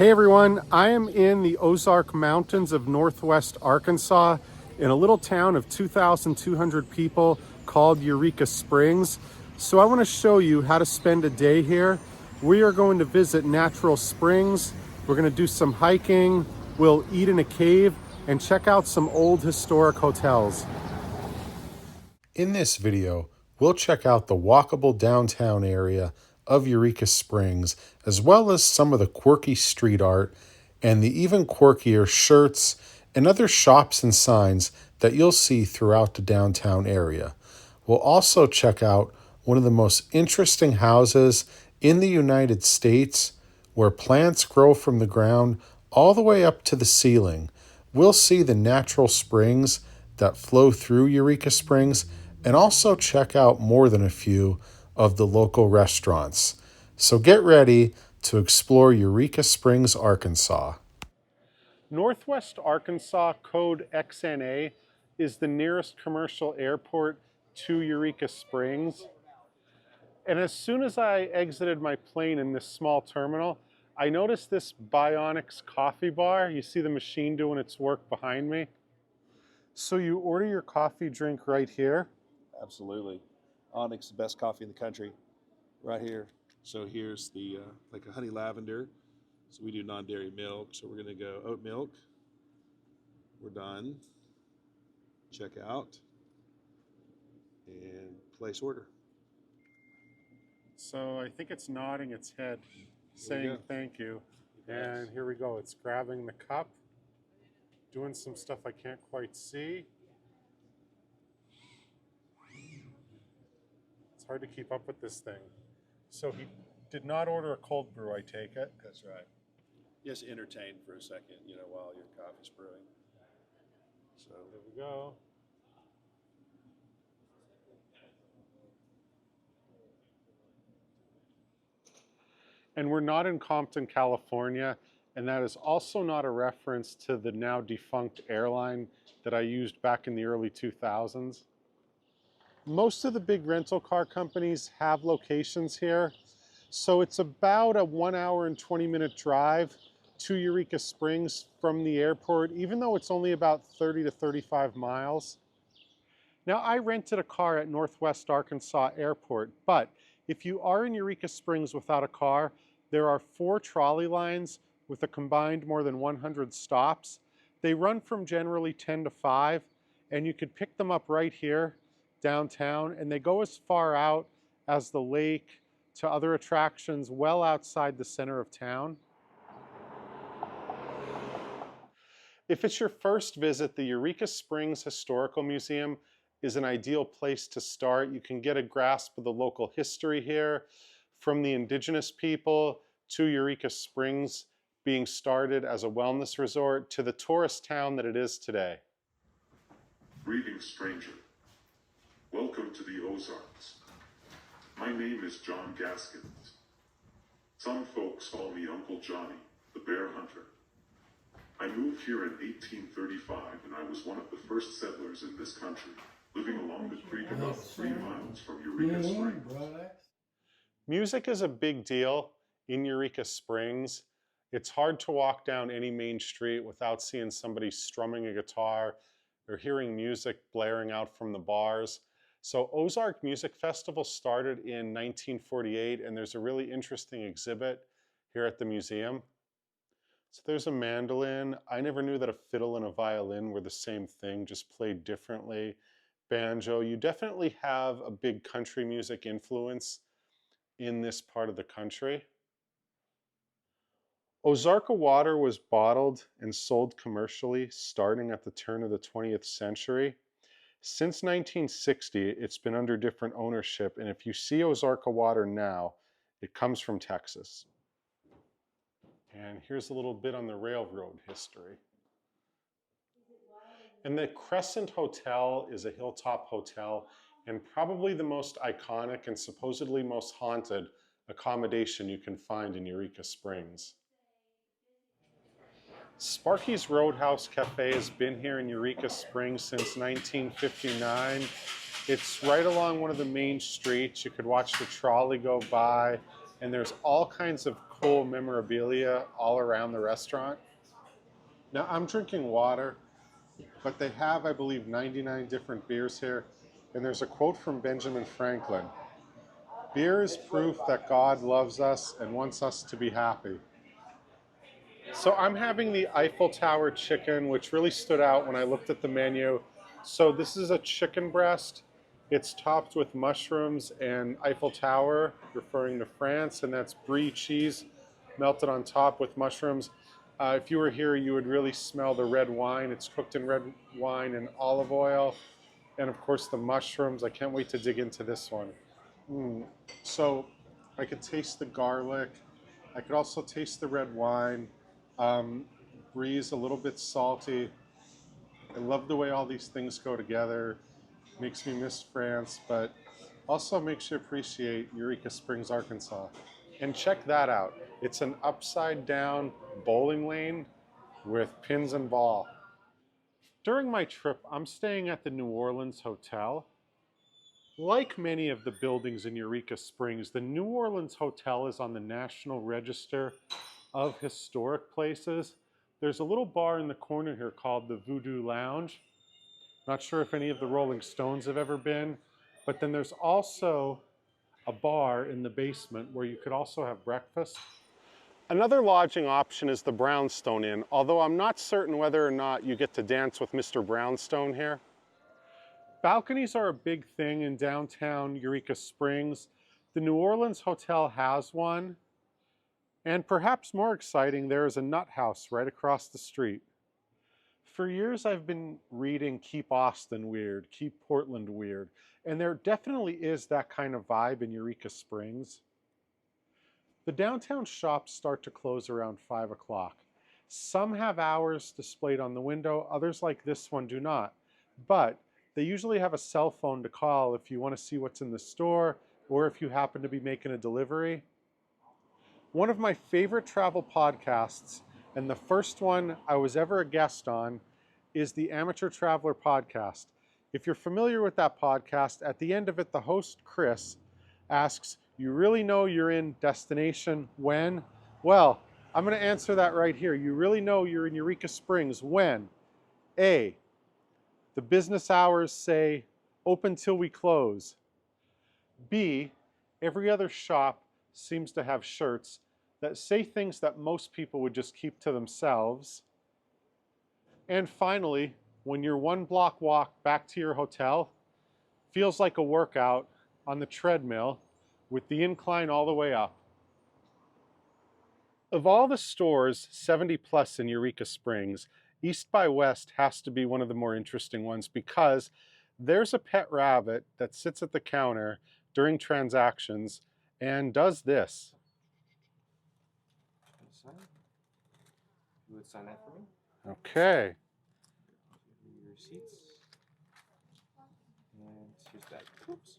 Hey everyone, I am in the Ozark Mountains of Northwest Arkansas in a little town of 2,200 people called Eureka Springs. So I want to show you how to spend a day here. We are going to visit natural springs. We're going to do some hiking. We'll eat in a cave and check out some old historic hotels. In this video, we'll check out the walkable downtown area of Eureka Springs, as well as some of the quirky street art and the even quirkier shirts and other shops and signs that you'll see throughout the downtown area. We'll also check out one of the most interesting houses in the United States, where plants grow from the ground all the way up to the ceiling. We'll see the natural springs that flow through Eureka Springs and also check out more than a few of the local restaurants. So get ready to explore Eureka Springs, Arkansas. Northwest Arkansas code XNA is the nearest commercial airport to Eureka Springs. And as soon as I exited my plane in this small terminal, I noticed this Bionics coffee bar. You see the machine doing its work behind me. So you order your coffee drink right here. Absolutely. Onyx is the best coffee in the country, right here. So here's the like a honey lavender. So we do non-dairy milk. So we're gonna go oat milk. We're done. Check out and place order. So I think it's nodding its head, saying thank you. And here we go. It's grabbing the cup, doing some stuff I can't quite see. It's hard to keep up with this thing. So he did not order a cold brew, I take it. That's right. Just entertain for a second, while your coffee's brewing. So there we go. And we're not in Compton, California, and that is also not a reference to the now defunct airline that I used back in the early 2000s. Most of the big rental car companies have locations here, so it's about a 1 hour and 20-minute drive to Eureka Springs from the airport, even though it's only about 30 to 35 miles. Now, I rented a car at Northwest Arkansas Airport, but if you are in Eureka Springs without a car, there are 4 trolley lines with a combined more than 100 stops. They run from generally 10 to 5, and you could pick them up right here downtown, and they go as far out as the lake to other attractions well outside the center of town. If it's your first visit, the Eureka Springs Historical Museum is an ideal place to start. You can get a grasp of the local history here, from the indigenous people to Eureka Springs being started as a wellness resort to the tourist town that it is today. Greetings, stranger. Welcome to the Ozarks. My name is John Gaskins. Some folks call me Uncle Johnny, the bear hunter. I moved here in 1835, and I was one of the first settlers in this country, living along the creek about 3 miles from Eureka Springs. Music is a big deal in Eureka Springs. It's hard to walk down any main street without seeing somebody strumming a guitar or hearing music blaring out from the bars. So Ozark Music Festival started in 1948, and there's a really interesting exhibit here at the museum. So there's a mandolin. I never knew that a fiddle and a violin were the same thing, just played differently. Banjo. You definitely have a big country music influence in this part of the country. Ozarka water was bottled and sold commercially starting at the turn of the 20th century. Since 1960, it's been under different ownership, and if you see Ozarka water now, it comes from Texas. And here's a little bit on the railroad history. And the Crescent Hotel is a hilltop hotel and probably the most iconic and supposedly most haunted accommodation you can find in Eureka Springs. Sparky's Roadhouse Cafe has been here in Eureka Springs since 1959. It's right along one of the main streets. You could watch the trolley go by, and there's all kinds of cool memorabilia all around the restaurant. Now I'm drinking water, but they have, I believe, 99 different beers here. And there's a quote from Benjamin Franklin: "Beer is proof that God loves us and wants us to be happy." So I'm having the Eiffel Tower chicken, which really stood out when I looked at the menu. So this is a chicken breast. It's topped with mushrooms and Eiffel Tower, referring to France, and that's brie cheese melted on top with mushrooms. If you were here, you would really smell the red wine. It's cooked in red wine and olive oil, and of course the mushrooms. I can't wait to dig into this one. So I could taste the garlic. I could also taste the red wine. Brie's a little bit salty. I love the way all these things go together. Makes me miss France, but also makes you appreciate Eureka Springs, Arkansas. And check that out. It's an upside down bowling lane with pins and ball. During my trip, I'm staying at the New Orleans Hotel. Like many of the buildings in Eureka Springs, the New Orleans Hotel is on the National Register of Historic Places. There's a little bar in the corner here called the Voodoo Lounge. Not sure if any of the Rolling Stones have ever been, but then there's also a bar in the basement where you could also have breakfast. Another lodging option is the Brownstone Inn, although I'm not certain whether or not you get to dance with Mr. Brownstone here. Balconies are a big thing in downtown Eureka Springs. The New Orleans Hotel has one, and perhaps more exciting, there is a nut house right across the street. For years, I've been reading Keep Austin Weird, Keep Portland Weird, and there definitely is that kind of vibe in Eureka Springs. The downtown shops start to close around 5 o'clock. Some have hours displayed on the window, others like this one do not, but they usually have a cell phone to call if you want to see what's in the store or if you happen to be making a delivery. One of my favorite travel podcasts, and the first one I was ever a guest on, is the Amateur Traveler Podcast. If you're familiar with that podcast, at the end of it, the host, Chris, asks, "You really know you're in destination when?" Well, I'm going to answer that right here. You really know you're in Eureka Springs when? A, the business hours say open till we close. B, every other shop seems to have shirts that say things that most people would just keep to themselves. And finally, when your 1 block walk back to your hotel feels like a workout on the treadmill with the incline all the way up. Of all the stores, 70 plus in Eureka Springs, East by West has to be one of the more interesting ones because there's a pet rabbit that sits at the counter during transactions and does this. You would sign that for me? Okay. Your receipts. And here's that. Oops.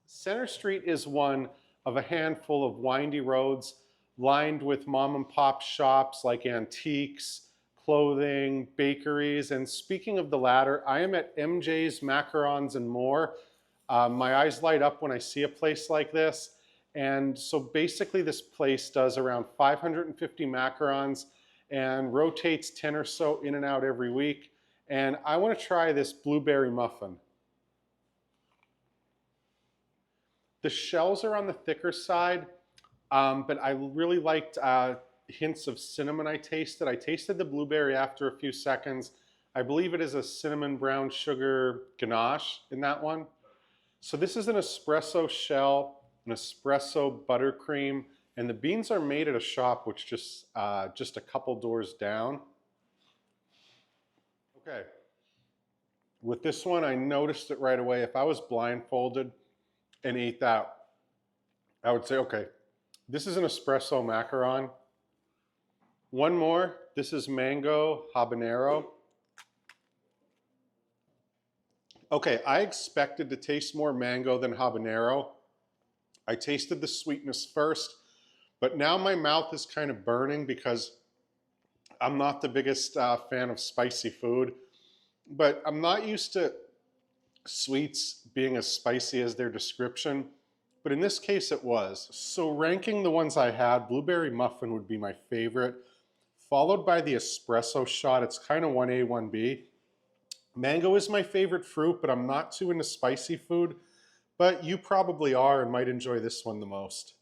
Center Street is one of a handful of windy roads lined with mom and pop shops like antiques, clothing, bakeries. And speaking of the latter, I am at MJ's Macarons and More. My eyes light up when I see a place like this. And so basically this place does around 550 macarons and rotates 10 or so in and out every week. And I want to try this blueberry muffin. The shells are on the thicker side, but I really liked hints of cinnamon I tasted. I tasted the blueberry after a few seconds. I believe it is a cinnamon brown sugar ganache in that one. So this is an espresso shell, an espresso buttercream, and the beans are made at a shop which just a couple doors down. Okay, with this one I noticed it right away. If I was blindfolded and ate that, I would say, okay, this is an espresso macaron. One more, this is mango habanero. Okay, I expected to taste more mango than habanero. I tasted the sweetness first, but now my mouth is kind of burning because I'm not the biggest fan of spicy food, but I'm not used to sweets being as spicy as their description. but in this case it was. So ranking the ones I had, blueberry muffin would be my favorite, followed by the espresso shot. It's kind of 1A, 1B. Mango is my favorite fruit, but I'm not too into spicy food, but you probably are and might enjoy this one the most.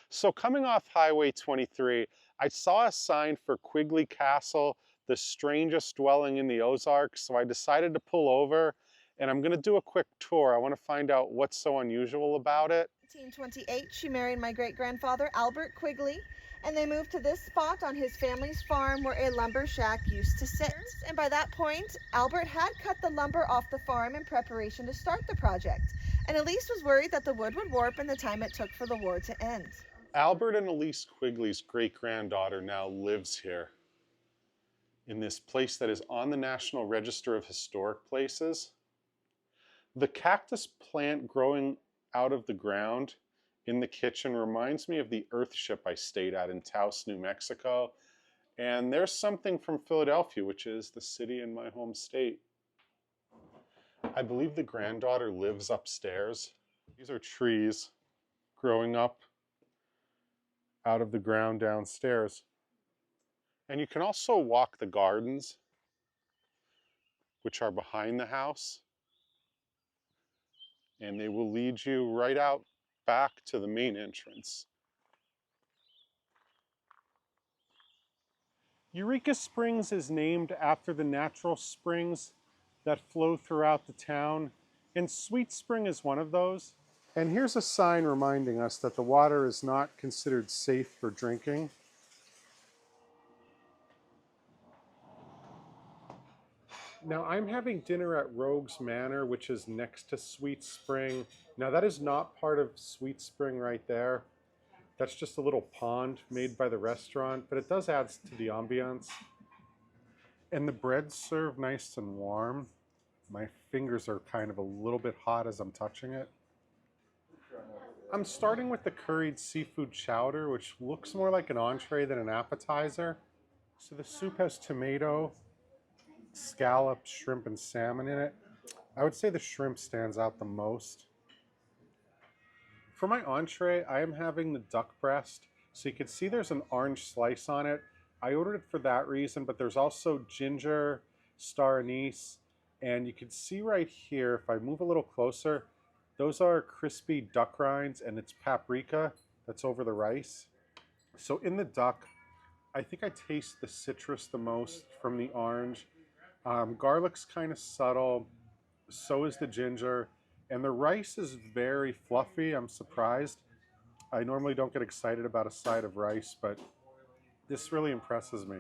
So coming off Highway 23, I saw a sign for Quigley Castle, the strangest dwelling in the Ozarks, so I decided to pull over and I'm going to do a quick tour. I want to find out what's so unusual about it. 1828, she married my great-grandfather, Albert Quigley, and they moved to this spot on his family's farm where a lumber shack used to sit. And by that point, Albert had cut the lumber off the farm in preparation to start the project. And Elise was worried that the wood would warp in the time it took for the war to end. Albert and Elise Quigley's great-granddaughter now lives here in this place that is on the National Register of Historic Places. The cactus plant growing out of the ground in the kitchen reminds me of the Earthship I stayed at in Taos, New Mexico. And there's something from Philadelphia, which is the city in my home state. I believe the granddaughter lives upstairs. These are trees growing up out of the ground downstairs. And you can also walk the gardens, which are behind the house. And they will lead you right out back to the main entrance. Eureka Springs is named after the natural springs that flow throughout the town, and Sweet Spring is one of those. And here's a sign reminding us that the water is not considered safe for drinking. Now I'm having dinner at Rogue's Manor, which is next to Sweet Spring. Now that is not part of Sweet Spring right there. That's just a little pond made by the restaurant, but it does add to the ambiance. And the bread's served nice and warm. My fingers are kind of a little bit hot as I'm touching it. I'm starting with the curried seafood chowder, which looks more like an entree than an appetizer. So the soup has tomato, scallops, shrimp, and salmon in it. I would say the shrimp stands out the most. For my entree, I am having the duck breast. So you can see there's an orange slice on it. I ordered it for that reason, but there's also ginger, star anise, and you can see right here, if I move a little closer, those are crispy duck rinds and it's paprika that's over the rice. So in the duck, I think I taste the citrus the most from the orange. Garlic's kind of subtle, so is the ginger, and the rice is very fluffy. I'm surprised. I normally don't get excited about a side of rice, but this really impresses me.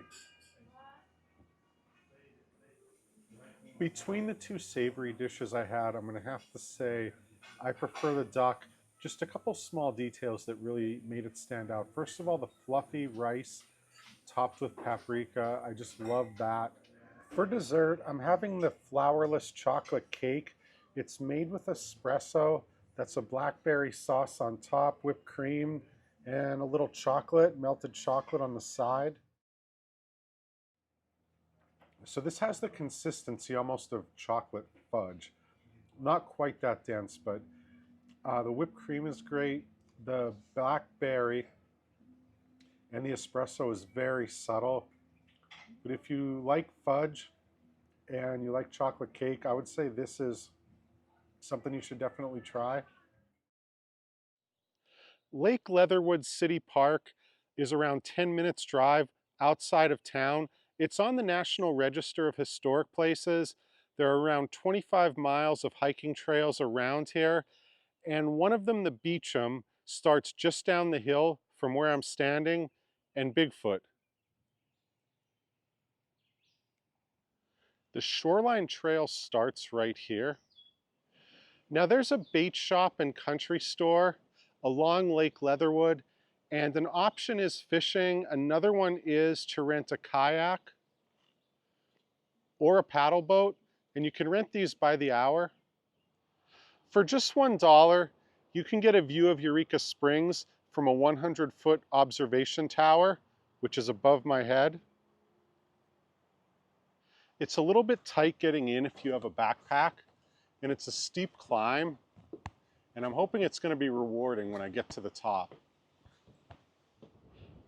Between the two savory dishes I had, I'm going to have to say I prefer the duck. Just a couple small details that really made it stand out. First of all, the fluffy rice topped with paprika. I just love that. For dessert, I'm having the flourless chocolate cake. It's made with espresso. That's a blackberry sauce on top, whipped cream, and a little chocolate, melted chocolate on the side. So this has the consistency almost of chocolate fudge. Not quite that dense, but the whipped cream is great. The blackberry and the espresso is very subtle. But if you like fudge and you like chocolate cake, I would say this is something you should definitely try. Lake Leatherwood City Park is around 10 minutes drive outside of town. It's on the National Register of Historic Places. There are around 25 miles of hiking trails around here, and one of them, the Beecham, starts just down the hill from where I'm standing, and Bigfoot. The Shoreline Trail starts right here. Now there's a bait shop and country store along Lake Leatherwood, and an option is fishing. Another one is to rent a kayak or a paddle boat, and you can rent these by the hour. For just $1, you can get a view of Eureka Springs from a 100-foot observation tower, which is above my head. It's a little bit tight getting in if you have a backpack, and it's a steep climb. and I'm hoping it's going to be rewarding when I get to the top.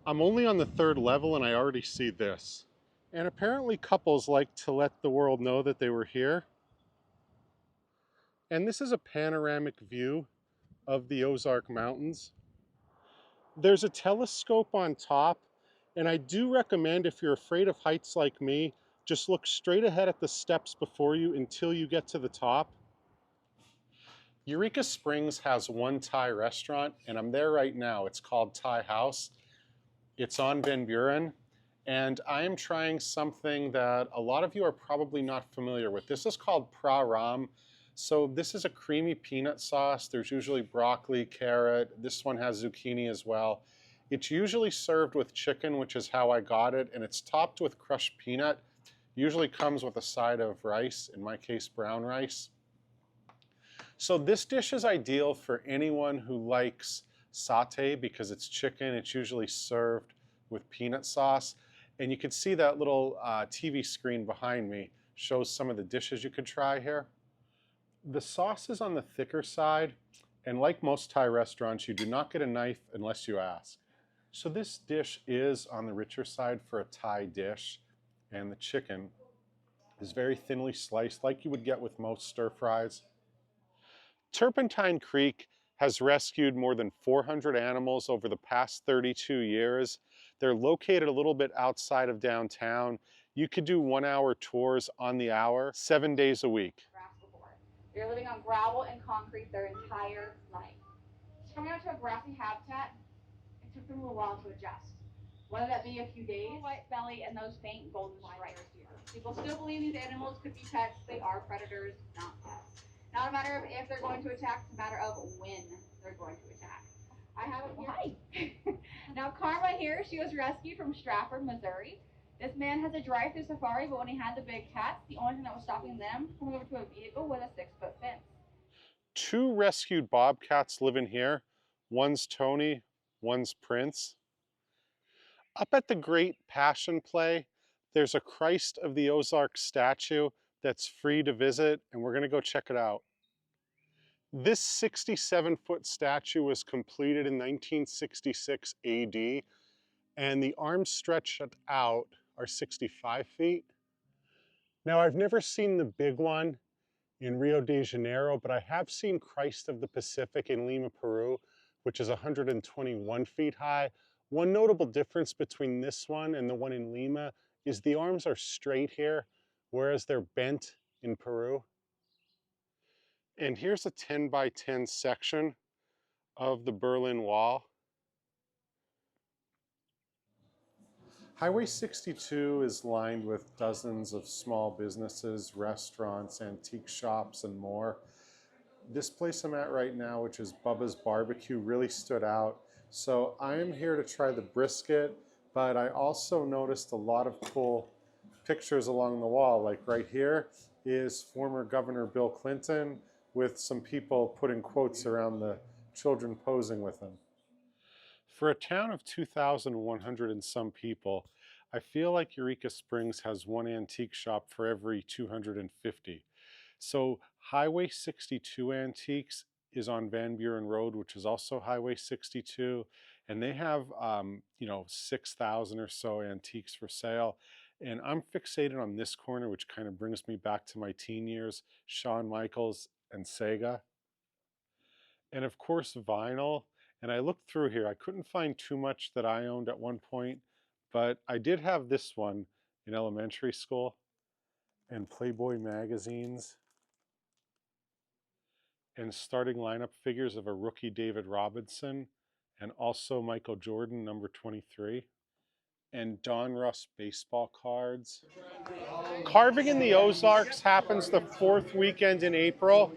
I'm only on the 3rd level and I already see this. And apparently couples like to let the world know that they were here. And this is a panoramic view of the Ozark Mountains. There's a telescope on top, and I do recommend, if you're afraid of heights like me, just look straight ahead at the steps before you until you get to the top. Eureka Springs has one Thai restaurant, and I'm there right now. It's called Thai House. It's on Van Buren, and I am trying something that a lot of you are probably not familiar with. This is called pra ram. So this is a creamy peanut sauce. There's usually broccoli, carrot. This one has zucchini as well. It's usually served with chicken, which is how I got it, and it's topped with crushed peanut. Usually comes with a side of rice, in my case, brown rice. So this dish is ideal for anyone who likes sauté because it's chicken. It's usually served with peanut sauce. And you can see that little TV screen behind me shows some of the dishes you could try here. The sauce is on the thicker side, and like most Thai restaurants, you do not get a knife unless you ask. So this dish is on the richer side for a Thai dish, and the chicken is very thinly sliced like you would get with most stir fries. Turpentine Creek has rescued more than 400 animals over the past 32 years. They're located a little bit outside of downtown. You could do 1-hour tours on the hour, 7 days a week. They're living on gravel and concrete their entire life. Coming out to a grassy habitat, it took them a little while to adjust. Whether that be a few days, white belly, and those faint golden stripes. People still believe these animals could be pets. They are predators, not pets. Not a matter of if they're going to attack, it's a matter of when they're going to attack. I have them here. Now Karma here, she was rescued from Stratford, Missouri. This man has a drive-through safari, but when he had the big cats, the only thing that was stopping them from coming over to a vehicle was a 6-foot fence. 2 rescued bobcats live in here. One's Tony, one's Prince. Up at the Great Passion Play, there's a Christ of the Ozarks statue that's free to visit, and we're gonna go check it out. This 67-foot statue was completed in 1966 AD, and the arms stretched out are 65 feet. Now, I've never seen the big one in Rio de Janeiro, but I have seen Christ of the Pacific in Lima, Peru, which is 121 feet high. One notable difference between this one and the one in Lima is the arms are straight here, whereas they're bent in Peru. And here's a 10 by 10 section of the Berlin Wall. Highway 62 is lined with dozens of small businesses, restaurants, antique shops, and more. This place I'm at right now, which is Bubba's Barbecue, really stood out. So I am here to try the brisket, but I also noticed a lot of cool pictures along the wall. Like right here is former Governor Bill Clinton with some people putting quotes around the children posing with him. For a town of 2,100 and some people, I feel like Eureka Springs has one antique shop for every 250. So Highway 62 Antiques is on Van Buren Road, which is also Highway 62, and they have 6,000 or so antiques for sale. And I'm fixated on this corner, which kind of brings me back to my teen years, Shawn Michaels and Sega. And of course, vinyl. And I looked through here, I couldn't find too much that I owned at one point, but I did have this one in elementary school, and Playboy magazines, and starting lineup figures of a rookie David Robinson, and also Michael Jordan, number 23, and Don Russ baseball cards. Carving in the Ozarks happens the 4th weekend in April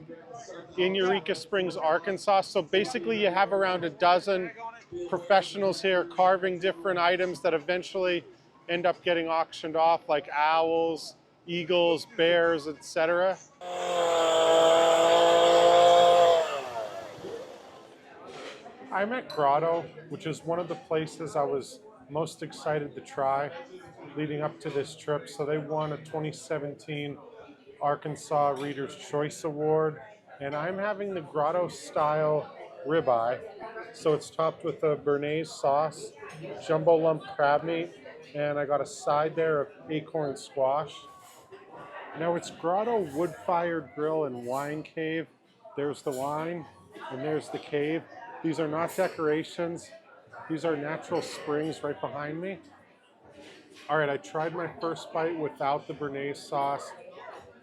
in Eureka Springs, Arkansas. So basically you have around a dozen professionals here carving different items that eventually end up getting auctioned off, like owls, eagles, bears, etc. I'm at Grotto, which is one of the places I was most excited to try leading up to this trip. So they won a 2017 Arkansas Reader's Choice Award. And I'm having the grotto style ribeye. So it's topped with a béarnaise sauce, jumbo lump crab meat, and I got a side there of acorn squash. Now it's grotto wood-fired grill and wine cave. There's the wine and there's the cave. These are not decorations. These are natural springs right behind me. All right, I tried my first bite without the béarnaise sauce.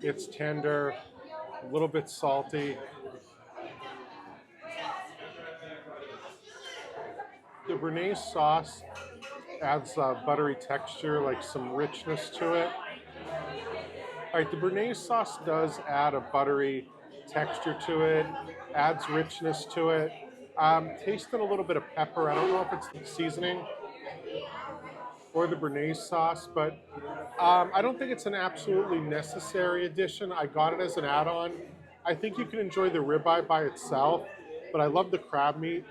It's tender, a little bit salty. The béarnaise sauce adds a buttery texture, like some richness to it. All right, the béarnaise sauce does add a buttery texture to it, adds richness to it. Tasted a little bit of pepper. I don't know if it's the seasoning or the béarnaise sauce, but I don't think it's an absolutely necessary addition. I got it as an add-on. I think you can enjoy the ribeye by itself, but I love the crab meat.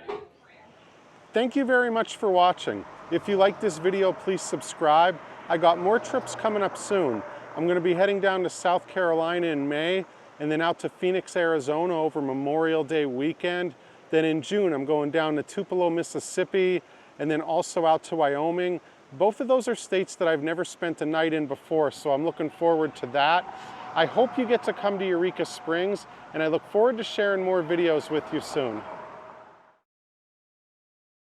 Thank you very much for watching. If you like this video, please subscribe. I got more trips coming up soon. I'm going to be heading down to South Carolina in May, and then out to Phoenix, Arizona over Memorial Day weekend. Then in June, I'm going down to Tupelo, Mississippi, and then also out to Wyoming. Both of those are states that I've never spent a night in before, so I'm looking forward to that. I hope you get to come to Eureka Springs, and I look forward to sharing more videos with you soon.